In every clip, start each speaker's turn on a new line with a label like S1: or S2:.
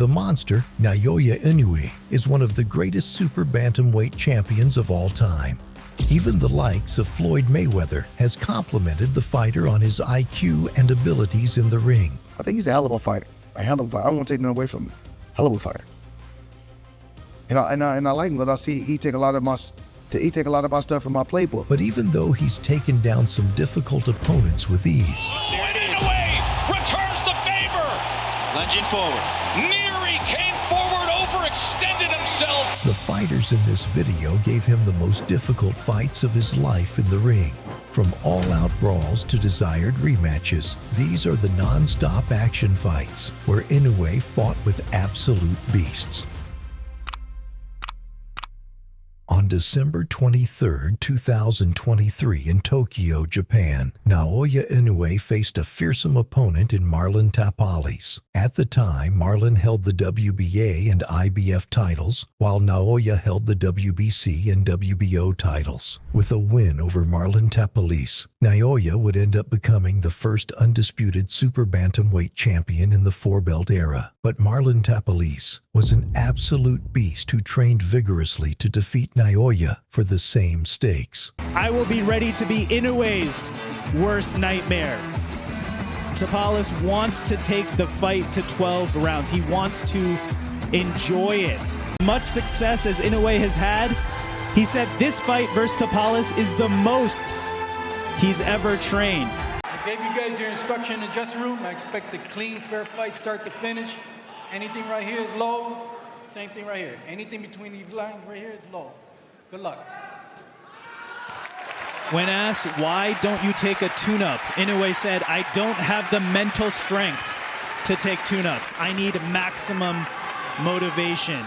S1: The monster, Naoya Inoue, is one of the greatest super bantamweight champions of all time. Even the likes of Floyd Mayweather has complimented the fighter on his IQ and abilities in the ring.
S2: I think he's a hell of a fighter. A hell of a fighter. I don't want to take nothing away from him. Hell of a fighter. And I like him because I see he take a lot of my stuff from my playbook.
S1: But even though he's taken down some difficult opponents with ease,
S3: Inoue returns the favor. Lunging forward. Nery came forward, overextended himself.
S1: the fighters in this video gave him the most difficult fights of his life in the ring. From all-out brawls to desired rematches, these are the non-stop action fights where Inoue fought with absolute beasts. On December 23, 2023 in Tokyo, Japan, Naoya Inoue faced a fearsome opponent in Marlon Tapales. At the time, Marlon held the WBA and IBF titles, while Naoya held the WBC and WBO titles. With a win over Marlon Tapales, Naoya would end up becoming the first undisputed super bantamweight champion in the four-belt era. But Marlon Tapales was an absolute beast who trained vigorously to defeat Naoya for the same stakes.
S4: I will be ready to be Inoue's worst nightmare. Tapales wants to take the fight to 12 rounds. He wants to enjoy it. Much success as Inoue has had, he said this fight versus Tapales is the most he's ever trained.
S5: I gave you guys your instruction in the dressing room. I expect a clean, fair fight, start to finish. Anything right here is low. Same thing right here. Anything between these lines right here is low. Good luck.
S4: When asked, why don't you take a tune-up, Inoue said, I don't have the mental strength to take tune-ups. I need maximum motivation.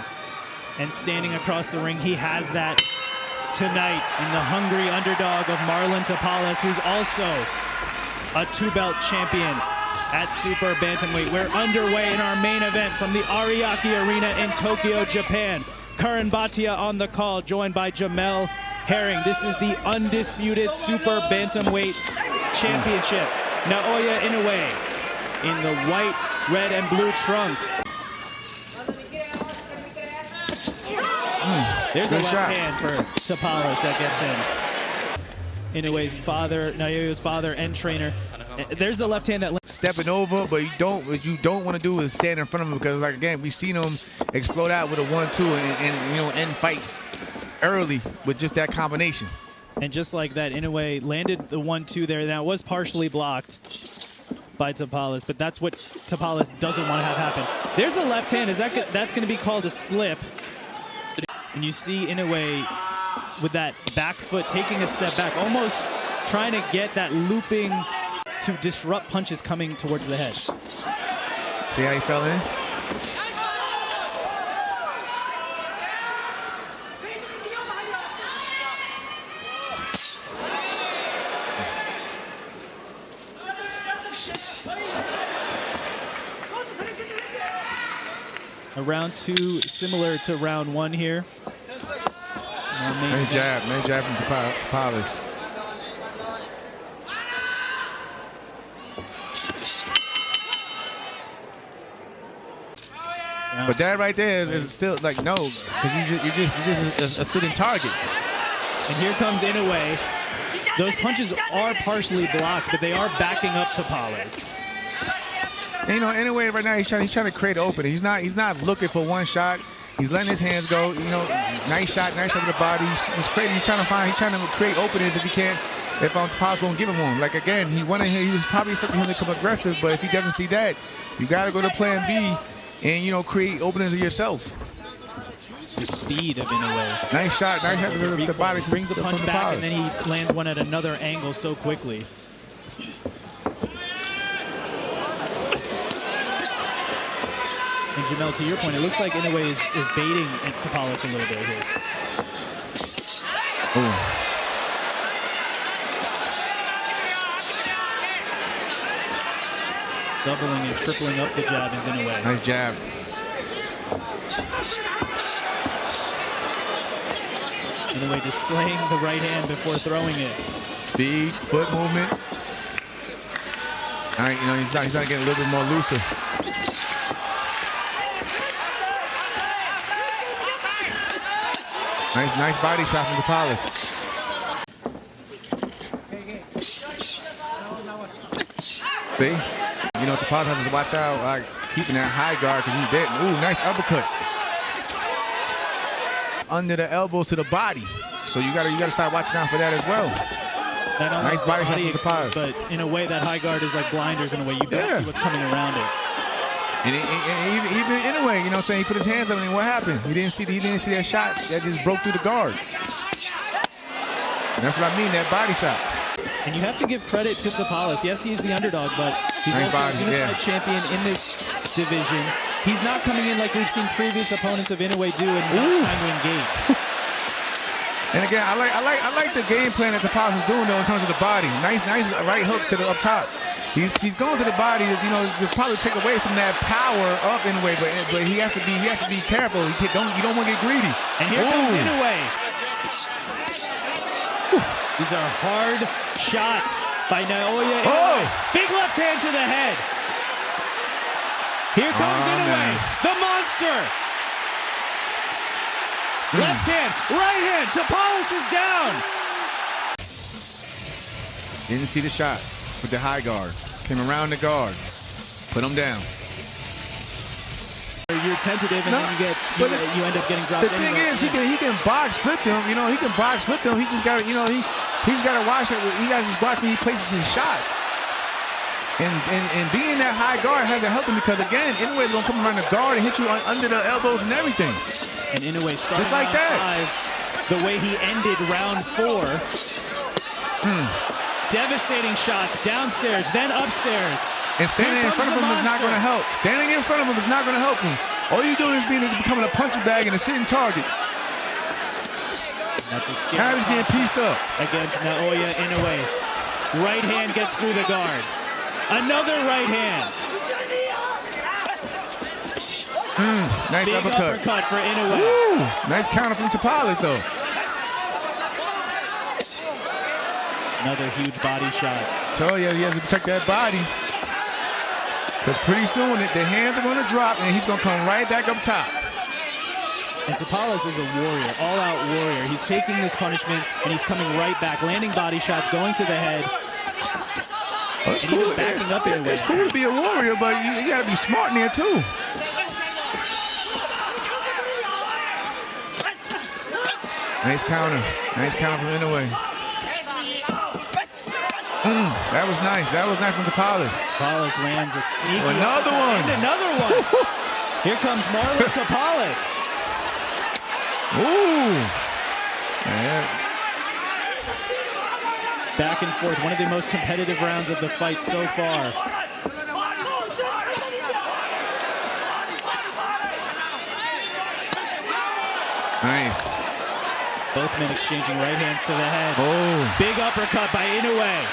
S4: And standing across the ring, he has that tonight in the hungry underdog of Marlon Tapales, who's also a two-belt champion at Super Bantamweight. We're underway in our main event from the Ariake Arena in Tokyo, Japan. Karan Bhatia on the call, joined by Jamel Herring. This is the undisputed Super Bantamweight Championship. Naoya Inoue in the white, red, and blue trunks. There's a left hand for Tapales that gets in. Inoue's father, Naoya's father and trainer. There's the left hand that
S6: stepping over, but what you don't want to do is stand in front of him, because, like, again, we've seen him explode out with a 1-2 and you know, end fights early with just that combination.
S4: And just like that, Inoue landed the 1-2 there. Now it was partially blocked by Tapales, but that's what Tapales doesn't want to have happen. There's a left hand. That's going to be called a slip. And you see Inoue with that back foot taking a step back, almost trying to get that looping to disrupt punches coming towards the head.
S6: See how he fell in?
S4: A round two similar to round one here.
S6: Nice jab from Tapales. But that right there is still like, no, because you're just a sitting target.
S4: And here comes Inoue. Those punches are partially blocked, but they are backing up Tapales.
S6: And, you know, Inoue right now, he's trying to create an opening. He's not looking for one shot. He's letting his hands go. You know, nice shot to the body. He's trying to create openings if he can. If Tapales won't give him one. Like, again, he was probably expecting him to come aggressive, but if he doesn't see that, you got to go to plan B and, you know, create openings of yourself.
S4: The speed of Inoue.
S6: Nice shot to the body.
S4: Brings the punch back, and then he lands one at another angle so quickly. And Jamel, to your point, it looks like Inoue is baiting Tapales a little bit here.
S6: Ooh.
S4: Doubling and tripling up the jab is Inoue.
S6: Nice jab.
S4: Inoue displaying the right hand before throwing it.
S6: Speed, foot movement. All right, you know, he's not getting a little bit more looser. Nice body shot from Tapales. See? You know, Tapales has to watch out keeping that high guard because he's dead. Ooh, nice uppercut. Under the elbows to the body. So you gotta start watching out for that as well. Nice body shot from Tapales.
S4: But in a way, that high guard is like blinders in a way. You don't see what's coming around it.
S6: And even anyway, you know what I'm saying? He put his hands up and what happened? He didn't see that shot that just broke through the guard. And that's what I mean, that body shot.
S4: And you have to give credit to Tapales. Yes, he's the underdog, but he's also a unified champion in this division. He's not coming in like we've seen previous opponents of Inoue do and not trying to engage.
S6: And again, I like the game plan that Tapales is doing though in terms of the body. Nice right hook to the up top. He's going to the body, you know, to probably take away some of that power of Inoue, but he has to be careful. You don't want to get greedy.
S4: And here comes Inoue. These are hard shots by Naoya Inoue. Big left hand to the head. Here comes Inoue, the monster. Left hand, right hand. Tapales is down.
S6: Didn't see the shot with the high guard. Came around the guard. Put him down.
S4: You're tentative, and then you end up getting dropped.
S6: The thing is, he can box split them. You know, he can box split them. He just got to, you know, he's got to watch it. He got to just watch where he places his shots. And being that high guard hasn't helped him because again, Inoue is gonna come around the guard and hit you under the elbows and everything.
S4: And Inoue started
S6: just like that.
S4: 5, the way he ended round 4. Devastating shots downstairs, then upstairs.
S6: And standing in front of him is not going to help. Standing in front of him is not going to help him. All you're doing is becoming a punching bag and a sitting target.
S4: That's a scary.
S6: Now he's getting pieced up
S4: against Naoya Inoue. Right hand gets through the guard. Another right hand.
S6: Nice
S4: big uppercut for Inoue.
S6: Woo! Nice counter from Tapales, though.
S4: Another huge body shot.
S6: Told you he has to protect that body. Because pretty soon the hands are going to drop and he's going to come right back up top.
S4: And Tapales is a warrior, all-out warrior. He's taking this punishment and he's coming right back, landing body shots, going to the head.
S6: Well, it's cool.
S4: Backing up
S6: it's cool to be a warrior, but you got to be smart in there too. Nice counter from Inoue. That was nice. That was nice from Tapales.
S4: Tapales lands a sneaky.
S6: Another one.
S4: And another one. Here comes Marlon Tapales.
S6: Ooh. Man.
S4: Back and forth. One of the most competitive rounds of the fight so far.
S6: Nice.
S4: Both men exchanging right hands to the head.
S6: Oh.
S4: Big uppercut by Inoue.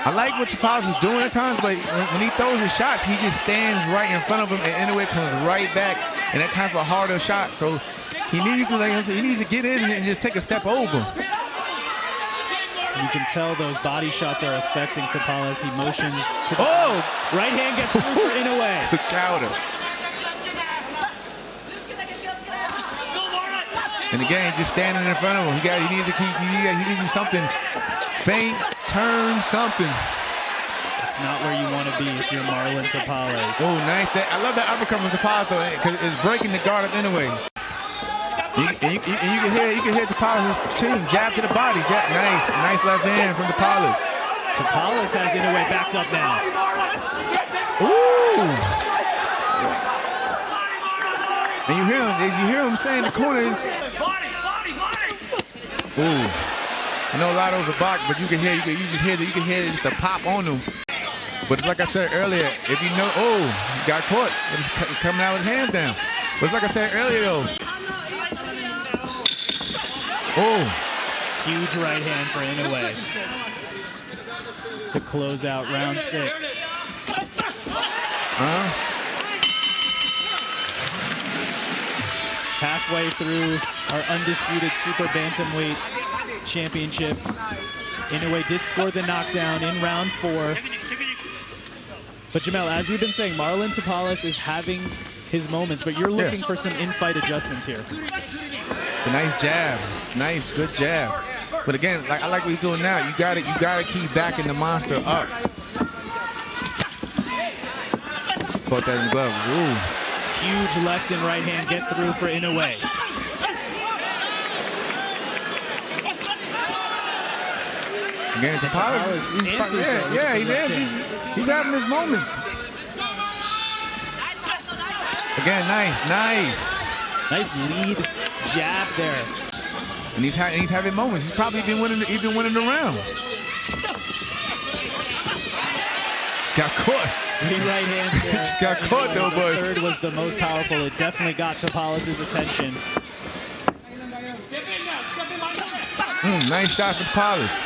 S6: I like what Tapales is doing at times, but when he throws his shots, he just stands right in front of him, and Inoue comes right back, and at times a harder shot. So he needs to, get in and just take a step over.
S4: You can tell those body shots are affecting Tapales. He motions to the right hand gets through for Inoue.
S6: The counter. And again, just standing in front of him. He needs to do something. Feint, turn, something.
S4: It's not where you want to be if you're Marlon Tapales.
S6: Oh, nice. I love that uppercut from Tapales because it's breaking the guard up anyway. You can hear Tapales' team jab to the body. Nice left hand from Tapales.
S4: Tapales has Inoue backed up now.
S6: Ooh. And you hear him saying the corner is. Ooh. I know a lot of those are boxed, but you can hear just the pop on them. But it's like I said earlier, if you know, he got caught. It's coming out with his hands down. But it's like I said earlier though.
S4: Huge right hand for Inoue to close out round 6. Halfway through our undisputed super bantamweight championship, Inoue did score the knockdown in round 4. But Jamel, as we've been saying, Marlon Tapales is having his moments, but you're looking for some in-fight adjustments here.
S6: A nice jab. It's nice, good jab. But again, I like what he's doing now. You gotta keep backing the monster up. Caught that in the glove. Ooh.
S4: Huge left and right hand get through for Inoue.
S6: Again, Tapales, he's having his moments. Again, nice.
S4: Nice lead jab there.
S6: And he's having moments. He's probably been winning the round. Just got caught.
S4: The right hand there.
S6: Just got caught though,
S4: The
S6: but
S4: third was the most powerful. It definitely got Tapales' attention.
S6: Nice shot for Tapales.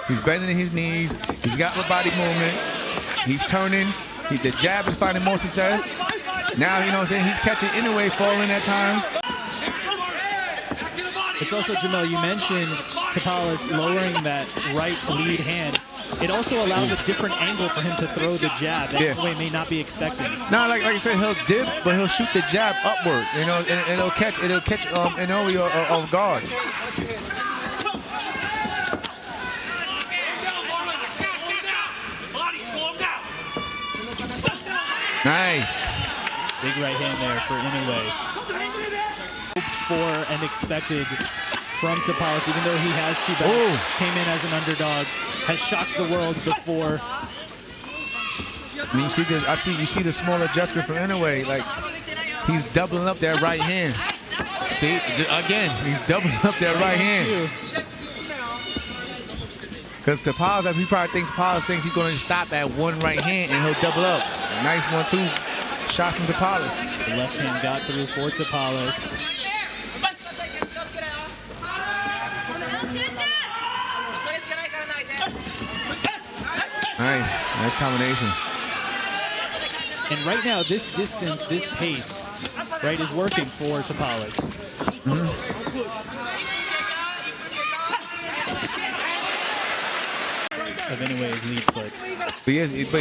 S6: He's bending his knees. He's got the body movement. He's turning. The jab is finding more success. Now, you know what I'm saying, he's catching Inoue falling at times.
S4: It's also, Jamel, you mentioned Tapales lowering that right lead hand. It also allows a different angle for him to throw the jab that Inoue may not be expecting.
S6: Now, like I said, he'll dip, but he'll shoot the jab upward. You know, and it'll catch Inoue off guard. Nice.
S4: Big right hand there for Inoue. Hoped for and expected from Tapales, even though he has two belts. Came in as an underdog, has shocked the world before.
S6: And you see the small adjustment from Inoue. Like, he's doubling up that right hand. See, again, he's doubling up that right hand. Because Tapales, he probably thinks he's going to stop at one right hand and he'll double up. Nice 1-2 shot from Tapales.
S4: The left hand got through for Tapales.
S6: Nice combination.
S4: And right now, this distance, this pace, right, is working for Tapales. Of Inoue's lead foot.
S6: But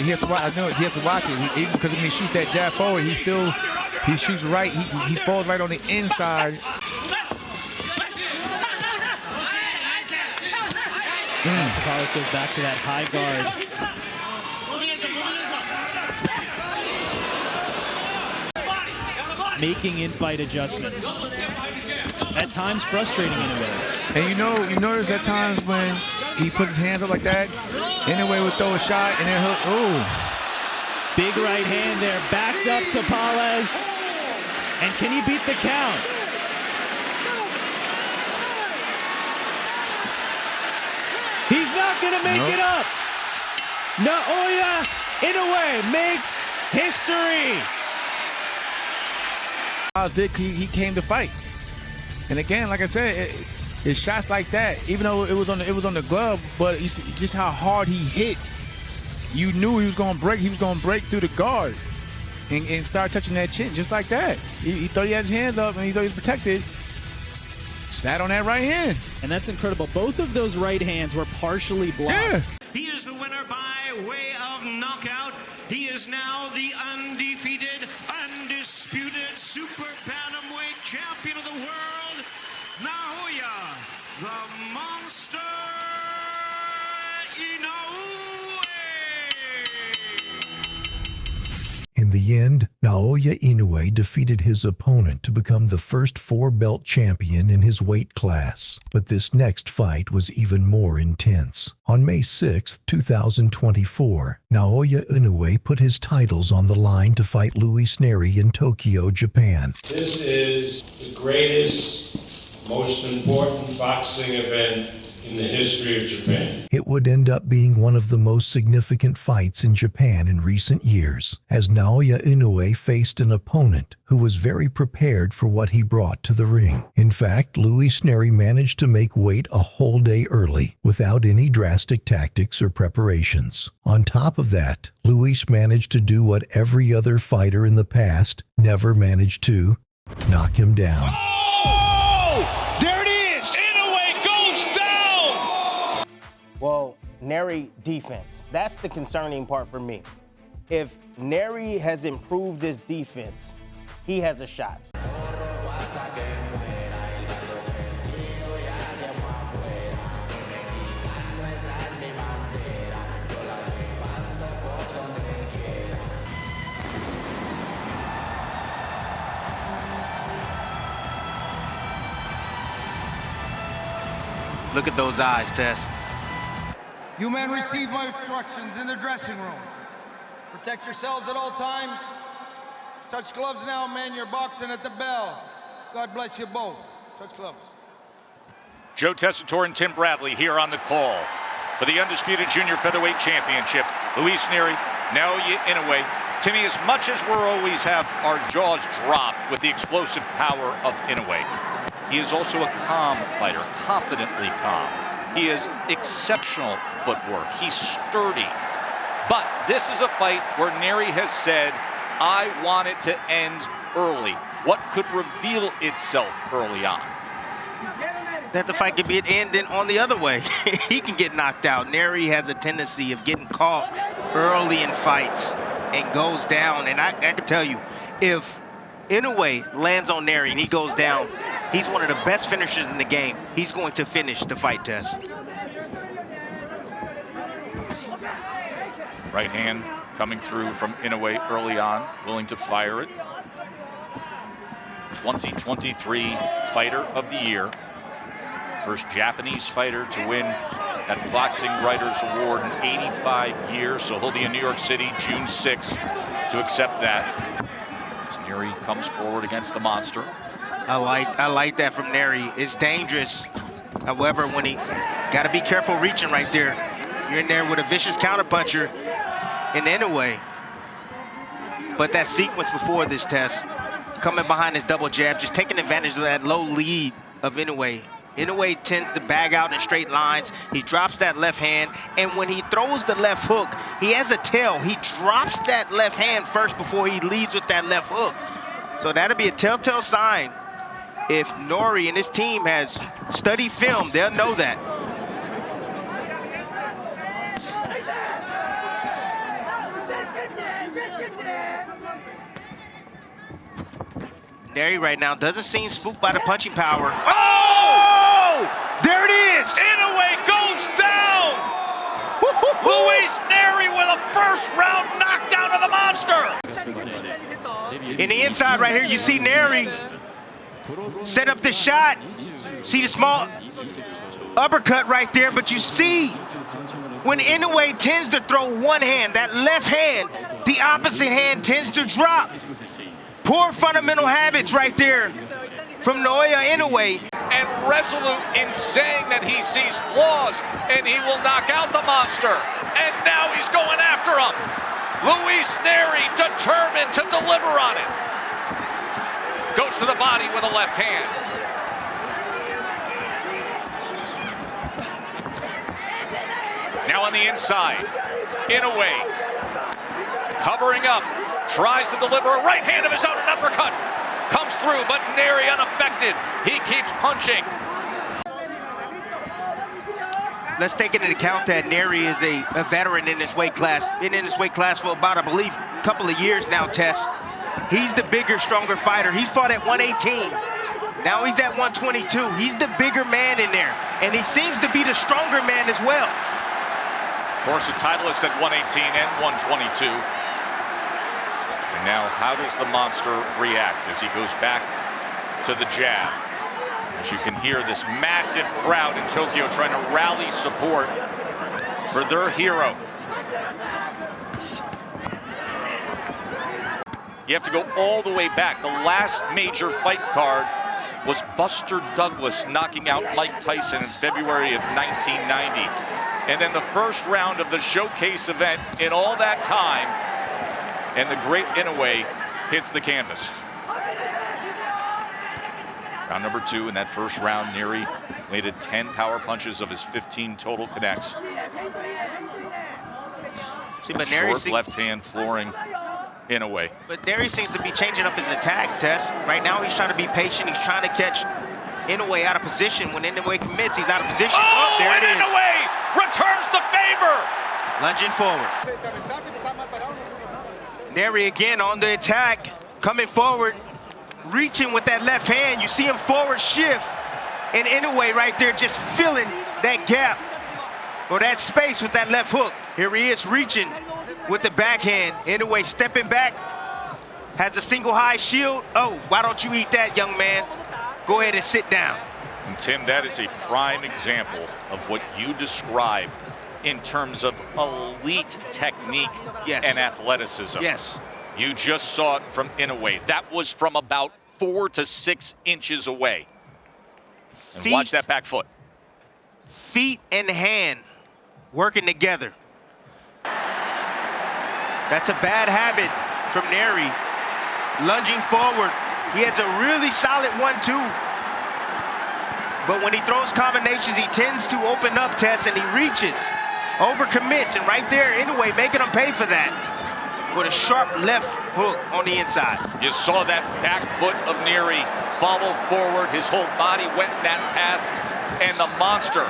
S6: he has to watch. I know he has to watch it. Even because when he shoots that jab forward, he shoots right. He falls right on the inside.
S4: Tapales goes back to that high guard. Making in-fight adjustments. At times frustrating Inoue.
S6: And you notice at times when he puts his hands up like that, Inoue would throw a shot and then he'll,
S4: Big right hand there, backed up Tapales. And can he beat the count? He's not gonna make it up. Naoya Inoue makes history.
S6: He came to fight. And again, like I said, it's shots like that, even though it was on the glove, but you see just how hard he hits. You knew he was going to break. He was going to break through the guard and start touching that chin just like that. He thought he had his hands up and he thought he was protected. Sat on that right hand.
S4: And that's incredible. Both of those right hands were partially blocked.
S6: Yeah.
S7: He is the winner by way of knockout. He is now the undefeated, undisputed super bantamweight champion of the world, Naoya, the Monster Inoue.
S1: In the end, Naoya Inoue defeated his opponent to become the first four-belt champion in his weight class. But this next fight was even more intense. On May 6, 2024, Naoya Inoue put his titles on the line to fight Nery in Tokyo, Japan.
S8: This is the greatest, most important boxing event in the history of Japan.
S1: It would end up being one of the most significant fights in Japan in recent years, as Naoya Inoue faced an opponent who was very prepared for what he brought to the ring. In fact, Nery managed to make weight a whole day early, without any drastic tactics or preparations. On top of that, Luis managed to do what every other fighter in the past never managed to: knock him down.
S3: There it is! Inoue goes down!
S9: Well, Nery defense. That's the concerning part for me. if Nery has improved his defense, he has a shot.
S10: Look at those eyes, Tess.
S11: You men receive my instructions in the dressing room. Protect yourselves at all times. Touch gloves now, men. You're boxing at the bell. God bless you both. Touch gloves.
S12: Joe Tessitore and Tim Bradley here on the call for the Undisputed Junior Featherweight Championship. Luis Nery, Naoya Inoue. Timmy, as much as we're always have our jaws dropped with the explosive power of Inoue, he is also a calm fighter, confidently calm. He has exceptional footwork. He's sturdy. But this is a fight where Nery has said, I want it to end early. What could reveal itself early on?
S10: That the fight could be an ending on the other way. He can get knocked out. Nery has a tendency of getting caught early in fights and goes down. And I can tell you, if Inoue lands on Nery and he goes down, he's one of the best finishers in the game. He's going to finish the fight, Tess.
S12: Right hand coming through from Inoue early on, willing to fire it. 2023 Fighter of the Year. First Japanese fighter to win that Boxing Writers Award in 85 years. So he'll be in New York City June 6th to accept that. As Nery comes forward against the monster.
S10: I like that from Nery. It's dangerous. However, when he got to be careful reaching right there. You're in there with a vicious counterpuncher in Inoue. But that sequence before this test, coming behind his double jab, just taking advantage of that low lead of Inoue. Inoue tends to bag out in straight lines. He drops that left hand, and when he throws the left hook, he has a tail. He drops that left hand first before he leads with that left hook. So that'll be a telltale sign. If Nery and his team has studied film, they'll know that. Nery right now doesn't seem spooked by the punching power. Oh! There it is!
S12: Inoue goes down! Luis Nery with a first-round knockdown of the monster!
S10: In the inside right here, you see Nery set up the shot. See the small uppercut right there, but you see when Inoue tends to throw one hand, that left hand, the opposite hand tends to drop. Poor fundamental habits right there from Naoya Inoue.
S12: And resolute in saying that he sees flaws and he will knock out the monster. And now he's going after him. Luis Nery determined to deliver on it. Goes to the body with a left hand. Now on the inside, Inoue covering up, tries to deliver a right hand of his own, an uppercut. Comes through, but Nery unaffected. He keeps punching.
S10: Let's take into account that Nery is a veteran in this weight class. Been in this weight class for about, I believe, a couple of years now, Tess. He's the bigger, stronger fighter. He's fought at 118. Now he's at 122. He's the bigger man in there. And he seems to be the stronger man as well.
S12: Of course, the titleist at 118 and 122. And now, how does the monster react as he goes back to the jab? As you can hear this massive crowd in Tokyo trying to rally support for their hero. You have to go all the way back. The last major fight card was Buster Douglas knocking out Mike Tyson in February of 1990. And then the first round of the showcase event in all that time, and the great Inoue hits the canvas. Round number 2 in that first round, Nery landed 10 power punches of his 15 total connects.
S10: See, but
S12: short left hand flooring Inoue.
S10: But Nery seems to be changing up his attack, Tess. Right now he's trying to be patient. He's trying to catch Inoue out of position. When Inoue commits, he's out of position.
S12: Oh,
S10: there it is.
S12: Inoue returns the favor.
S10: Lunging forward. Nery again on the attack, coming forward, reaching with that left hand. You see him forward shift, and Inoue right there just filling that gap or that space with that left hook. Here he is reaching with the backhand. Inoue stepping back, has a single high shield. Oh, why don't you eat that, young man? Go ahead and sit down.
S12: And Tim, that is a prime example of what you described in terms of elite technique and athleticism.
S10: Yes.
S12: You just saw it from Inoue. That was from about 4 to 6 inches away. And watch that back foot.
S10: Feet and hand working together. That's a bad habit from Nery. Lunging forward. He has a really solid 1-2. But when he throws combinations, he tends to open up, Tess, and he reaches, overcommits, and right there, Inoue making him pay for that with a sharp left hook on the inside.
S12: You saw that back foot of Nery follow forward. His whole body went that path, and the monster,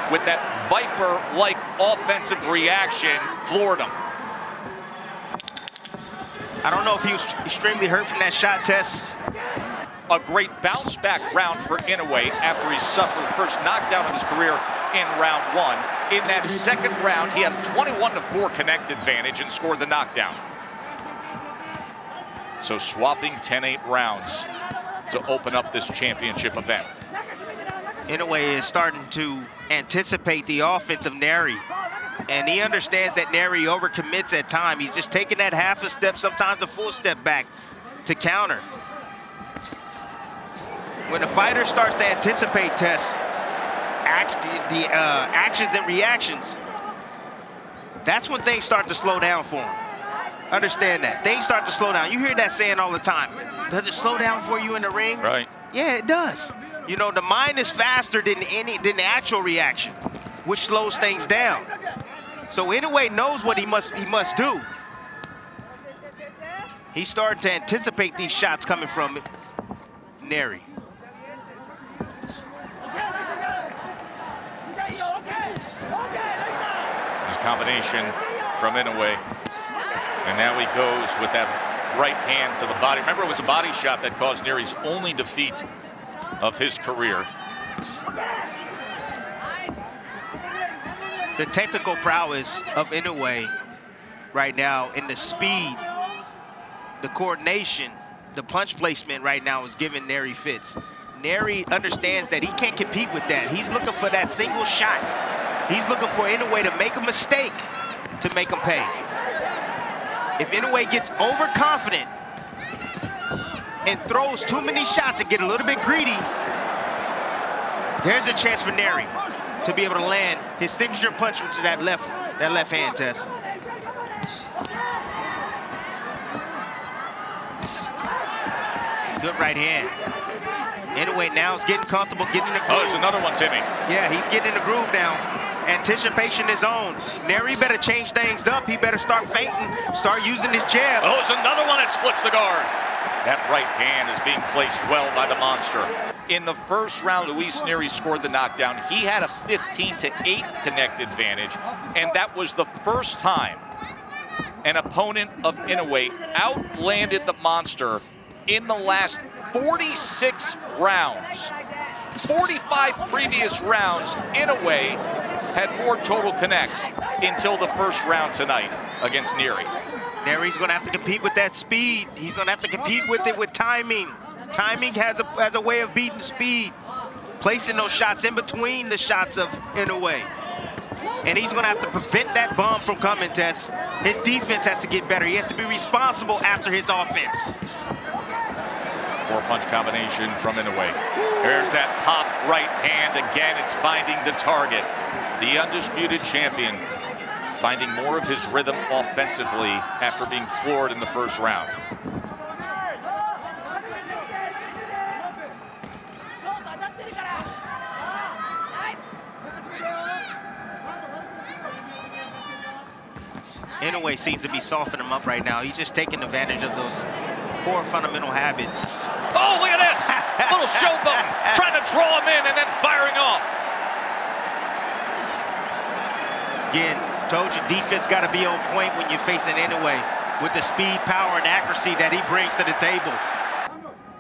S12: with that Viper-like offensive reaction, floored him.
S10: I don't know if he was extremely hurt from that shot, Tess.
S12: A great bounce back round for Inoue after he suffered the first knockdown of his career in round 1. In that second round, he had a 21-4 connect advantage and scored the knockdown. So swapping 10-8 rounds to open up this championship event.
S10: Inoue is starting to anticipate the offense of Nery. And he understands that Nery overcommits at times. He's just taking that half a step, sometimes a full step back to counter. When a fighter starts to anticipate, Tess, actions and reactions, that's when things start to slow down for him. Understand that. Things start to slow down. You hear that saying all the time. Does it slow down for you in the ring?
S12: Right.
S10: Yeah, it does. You know, the mind is faster than the actual reaction, which slows things down. So Inoue knows what he must do. He's starting to anticipate these shots coming from Nery.
S12: His combination from Inoue. And now he goes with that right hand to the body. Remember, it was a body shot that caused Nery's only defeat of his career.
S10: The technical prowess of Inoue right now, and the speed, the coordination, the punch placement right now is giving Nery fits. Nery understands that he can't compete with that. He's looking for that single shot. He's looking for Inoue to make a mistake to make him pay. If Inoue gets overconfident and throws too many shots and get a little bit greedy, there's a chance for Nery to be able to land his signature punch, which is that left hand, Tess. Good right hand. Inoue now is getting comfortable, getting in the groove.
S12: Oh, there's another one, Timmy.
S10: Yeah, he's getting in the groove now. Anticipation is on. Nery better change things up. He better start feinting, start using his jab.
S12: Oh, there's another one that splits the guard. That right hand is being placed well by the monster. In the first round, Luis Nery scored the knockdown. He had a 15-8 connect advantage, and that was the first time an opponent of Inoue outlanded the monster in the last 46 rounds. 45 previous rounds, Inoue had more total connects until the first round tonight against Nery.
S10: Nery's gonna have to compete with that speed. He's gonna have to compete with it with timing. Timing has a way of beating speed, placing those shots in between the shots of Inoue. And he's gonna have to prevent that bomb from coming, Tess. His defense has to get better. He has to be responsible after his offense.
S12: 4-punch combination from Inoue. There's that pop right hand. Again, it's finding the target. The undisputed champion finding more of his rhythm offensively after being floored in the first round.
S10: Inoue seems to be softening him up right now. He's just taking advantage of those poor fundamental habits.
S12: Oh, look at this! Little showboat, trying to draw him in and then firing off.
S10: Again, told you defense got to be on point when you're facing Inoue. with the speed, power, and accuracy that he brings to the table.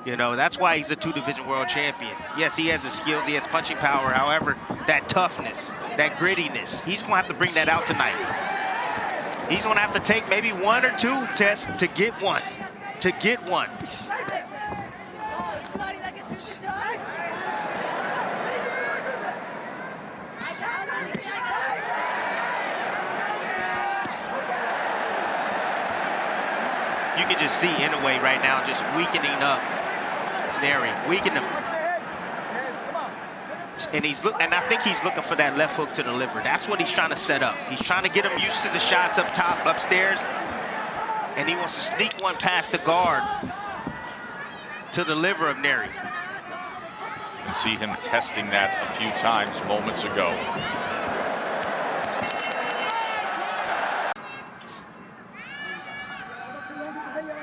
S10: You know, that's why he's a two-division world champion. Yes, he has the skills, he has punching power. However, that toughness, that grittiness, he's going to have to bring that out tonight. He's going to have to take maybe one or two tests to get one. To get one. You can just see Inoue right now just weakening up Nery, weakening him. And I think he's looking for that left hook to the liver. That's what he's trying to set up. He's trying to get him used to the shots up top, upstairs, and he wants to sneak one past the guard to the liver of Nery.
S12: You can see him testing that a few times moments ago.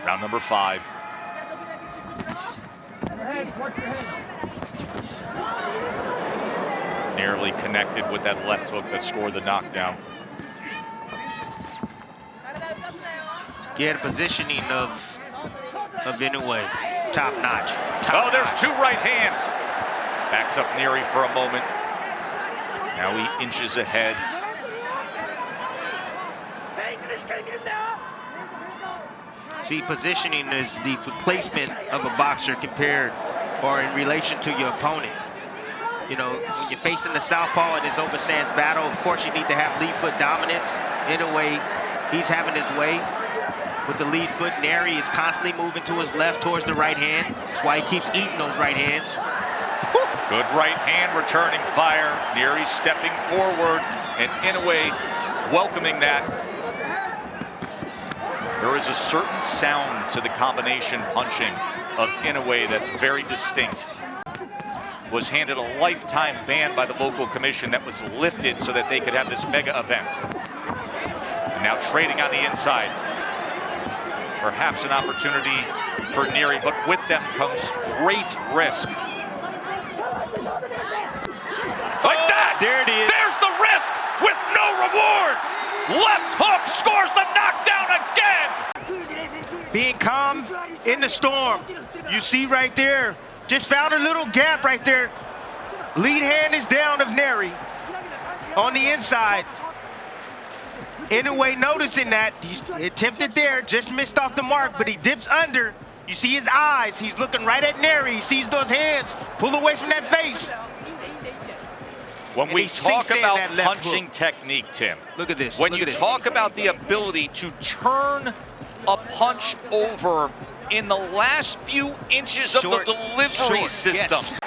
S12: Round number 5. Nearly connected with that left hook that scored the knockdown.
S10: Yeah, the positioning of Inoue, top notch.
S12: Oh, there's 2 right hands. Backs up Nery for a moment. Now he inches ahead.
S10: See, positioning is the placement of a boxer compared or in relation to your opponent. You know, when you're facing the southpaw in this open stance battle, of course you need to have lead foot dominance. Inoue, he's having his way with the lead foot. Nery is constantly moving to his left towards the right hand. That's why he keeps eating those right hands.
S12: Good right hand returning fire. Nery stepping forward and Inoue welcoming that. There is a certain sound to the combination punching of Inoue that's very distinct. Was handed a lifetime ban by the local commission that was lifted so that they could have this mega event. And now trading on the inside. Perhaps an opportunity for Nery, but with them comes great risk. Like that!
S10: There it is.
S12: There's the risk with no reward! Left hook scores the knockdown again!
S10: Being calm in the storm. You see right there, just found a little gap right there. Lead hand is down of Nery on the inside. Inoue noticing that. He's attempted there, just missed off the mark, but he dips under. You see his eyes. He's looking right at Nery. He sees those hands. Pull away from that face.
S12: When we talk about punching technique, Tim,
S10: look at this.
S12: When you talk about the ability to turn a punch over in the last few inches of the delivery system.
S10: Yes.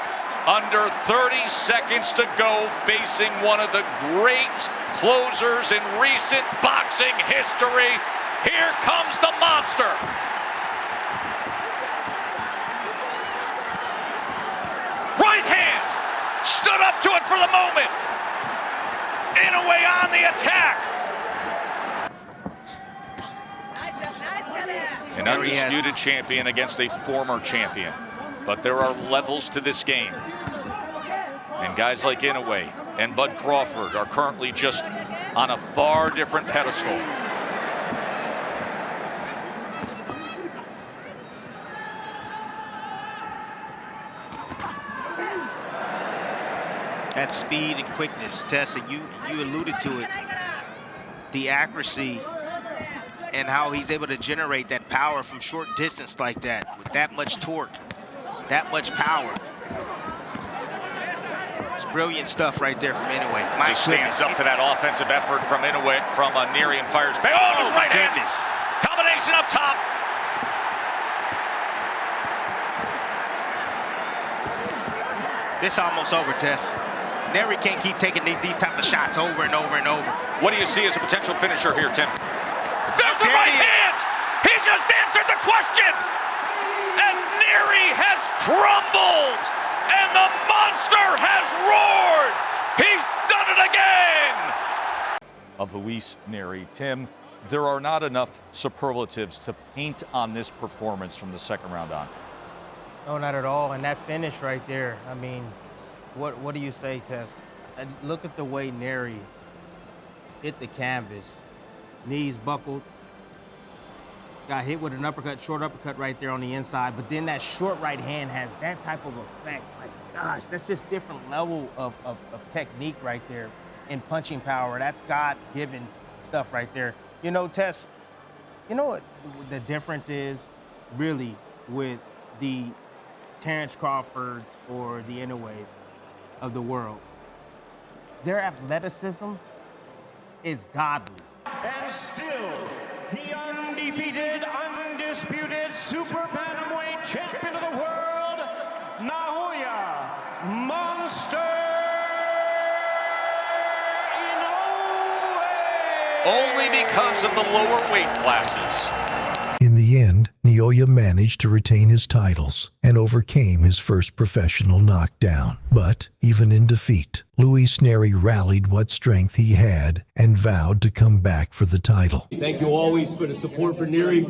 S12: Under 30 seconds to go, facing one of the great closers in recent boxing history. Here comes the monster. Right hand, stood up to it for the moment. Inoue on the attack. An undisputed champion against a former champion. But there are levels to this game. And guys like Inoue and Bud Crawford are currently just on a far different pedestal.
S10: That speed and quickness, Tessa, you alluded to it. The accuracy and how he's able to generate that power from short distance like that, with that much torque, that much power. It's brilliant stuff right there from Inoue.
S12: Just stands up to that offensive effort from Inoue, from Nery, and fires back. Oh, his right hand. Combination up top.
S10: This almost over, Tess. Nery can't keep taking these type of shots over and over and over.
S12: What do you see as a potential finisher here, Tim? There's the right hand! He just answered the question! As Nery has crumbled and the monster has roared! He's done it again!
S13: Of Luis Nery. Tim, there are not enough superlatives to paint on this performance from the second round on.
S9: No, not at all. And that finish right there, I mean, what do you say, Tess? And look at the way Nery hit the canvas. Knees buckled. got hit with an uppercut, short uppercut right there on the inside, but then that short right hand has that type of effect. Like, gosh, that's just different level of technique right there and punching power. That's God-given stuff right there. You know, Tess, you know what the difference is really with the Terrence Crawfords or the Inoues of the world? Their athleticism is godly.
S7: And still, the undefeated, undisputed super bantamweight champion of the world, Naoya Monster Inoue!
S12: Only because of the lower weight classes.
S1: In the end, Naoya managed to retain his titles and overcame his first professional knockdown. But even in defeat, Luis Nery rallied what strength he had and vowed to come back for the title.
S14: Thank you always for the support for Nery.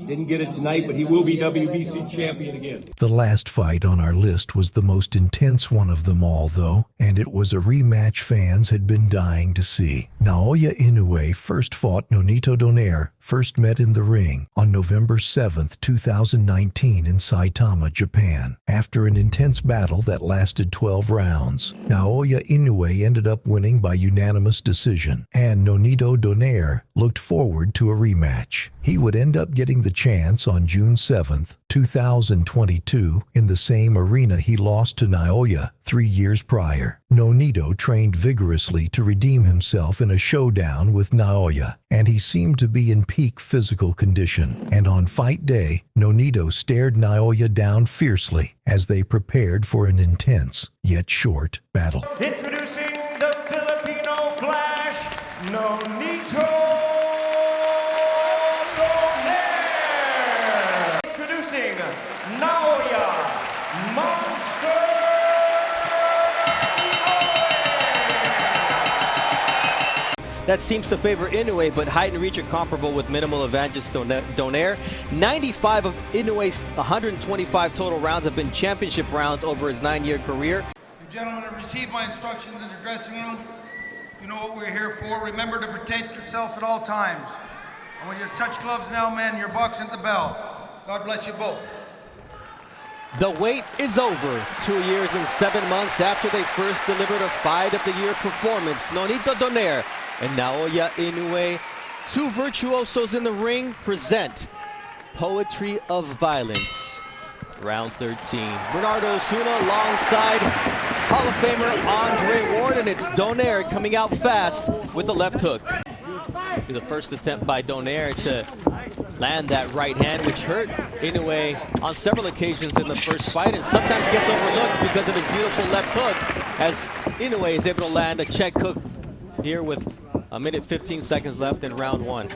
S14: Didn't get it tonight, but he will be WBC champion again.
S1: The last fight on our list was the most intense one of them all, though, and it was a rematch fans had been dying to see. Naoya Inoue first fought Nonito Donaire, first met in the ring on November 7th, 2019 in Saitama, Japan. After an intense battle that lasted 12 rounds, Naoya Inoue ended up winning by unanimous decision, and Nonito Donaire looked forward to a rematch. He would end up getting the chance on June 7th, 2022, in the same arena he lost to Naoya 3 years prior. Nonito trained vigorously to redeem himself in a showdown with Naoya, and he seemed to be in peak physical condition. And on fight day, Nonito stared Naoya down fiercely as they prepared for an intense, yet short, battle.
S7: Introducing the Filipino Flash, Nonito Donaire. Introducing Naoya Monster
S15: That seems to favor Inoue, but height and reach are comparable with minimal advantages to Donaire. 95 of Inoue's 125 total rounds have been championship rounds over his 9-year career.
S11: You gentlemen have received my instructions in the dressing room. You know what we're here for. Remember to protect yourself at all times. I want you to touch gloves now, man. You're boxing at the bell. God bless you both.
S15: The wait is over. 2 years and 7 months after they first delivered a Fight of the Year performance, Nonito Donaire and Naoya Inoue, two virtuosos in the ring, present Poetry of Violence. Round 13. Bernardo Osuna alongside Hall of Famer Andre Ward, and it's Donaire coming out fast with the left hook. The first attempt by Donaire to land that right hand, which hurt Inoue on several occasions in the first fight, and sometimes gets overlooked because of his beautiful left hook, as Inoue is able to land a check hook here with a minute 15 seconds left in round 1.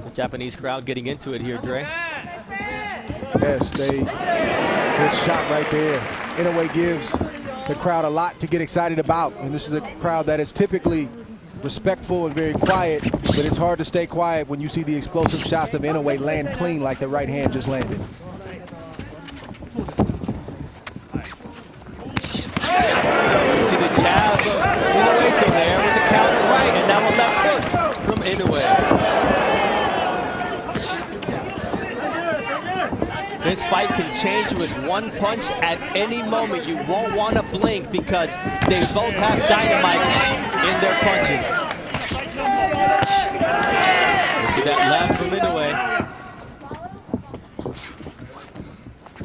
S15: The Japanese crowd getting into it here, Dre.
S16: Yes, good shot right there. Inoue gives the crowd a lot to get excited about, and this is a crowd that is typically respectful and very quiet, but it's hard to stay quiet when you see the explosive shots of Inoue land clean like the right hand just landed.
S15: You see the jab of Inoue there with the counter right, and now a left hook from Inoue. This fight can change with one punch at any moment. You won't want to blink because they both have dynamite in their punches. You see that left from Inoue.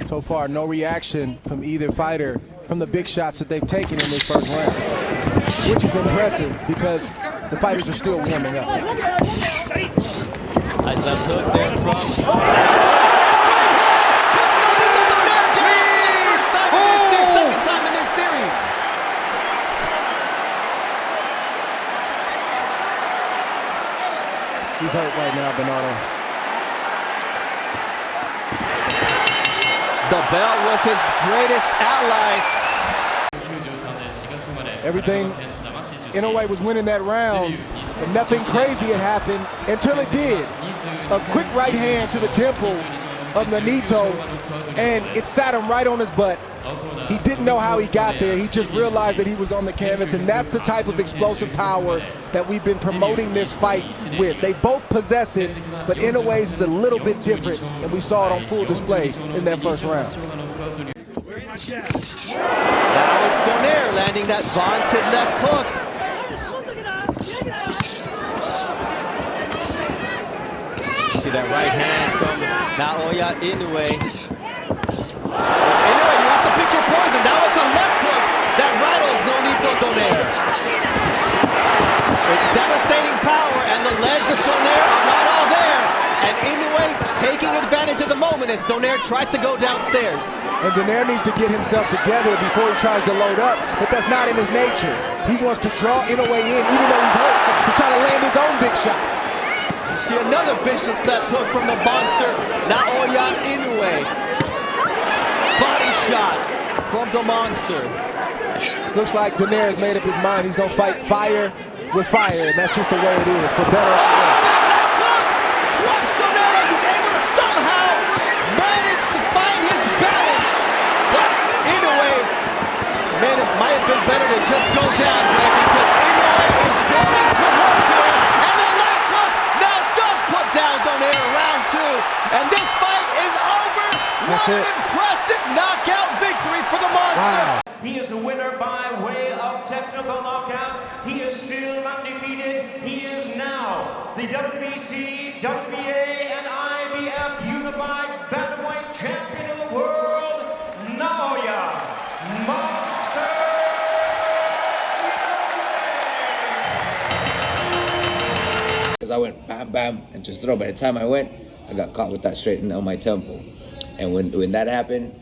S16: So far, no reaction from either fighter from the big shots that they've taken in this first round, which is impressive because the fighters are still warming up.
S15: Nice left hook there from...
S16: He's hurt right now, Bernardo.
S15: The bell was his greatest ally.
S16: Everything, Inoue was winning that round, but nothing crazy had happened until it did. A quick right hand to the temple of Nonito, and it sat him right on his butt. He didn't know how he got there. He just realized that he was on the canvas, and that's the type of explosive power that we've been promoting this fight with. They both possess it, but Inoue's is a little bit different, and we saw it on full display in that first round.
S15: Now it's Donaire landing that vaunted left hook. See that right hand from Naoya Inoue. Inoue, you have to pick your poison. Now it's a left hook that rattles Donaire. It's devastating power, and the legs of Donaire are not all there. And Inoue taking advantage of the moment as Donaire tries to go downstairs.
S16: And Donaire needs to get himself together before he tries to load up, but that's not in his nature. He wants to draw Inoue in, even though he's hurt, to try to land his own big shots.
S15: You see another vicious left hook from the monster, Naoya Inoue. Body shot from the monster.
S16: Looks like Donaire has made up his mind. He's going to fight fire with fire, and that's just the way it is, for better or worse.
S15: Drops Donaire as he's able to somehow manage to find his balance. But Inoue, man, it might have been better to just go down, Dre, because Inoue is going to work here. And the left hook now does put down Donaire round 2. And this fight is over. What an impressive knockout victory for the monster.
S16: Wow.
S7: He is the winner by way of technical knockout. He is still undefeated. He is now the WBC, WBA, and IBF Unified Bantamweight Champion of the world, Naoya Monster.
S17: Because I went bam, bam, and just throw. By the time I went, I got caught with that straight on my temple. And when that happened,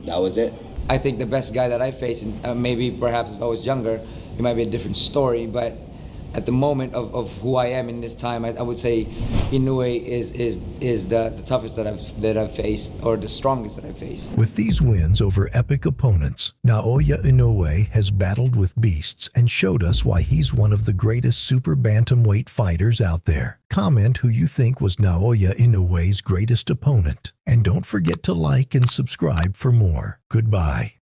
S17: that was it. I think the best guy that I faced, and maybe perhaps if I was younger, it might be a different story, but at the moment of who I am in this time, I would say Inoue is the toughest that I've faced, or the strongest that I've faced.
S1: With these wins over epic opponents, Naoya Inoue has battled with beasts and showed us why he's one of the greatest super bantamweight fighters out there. Comment who you think was Naoya Inoue's greatest opponent. And don't forget to like and subscribe for more. Goodbye.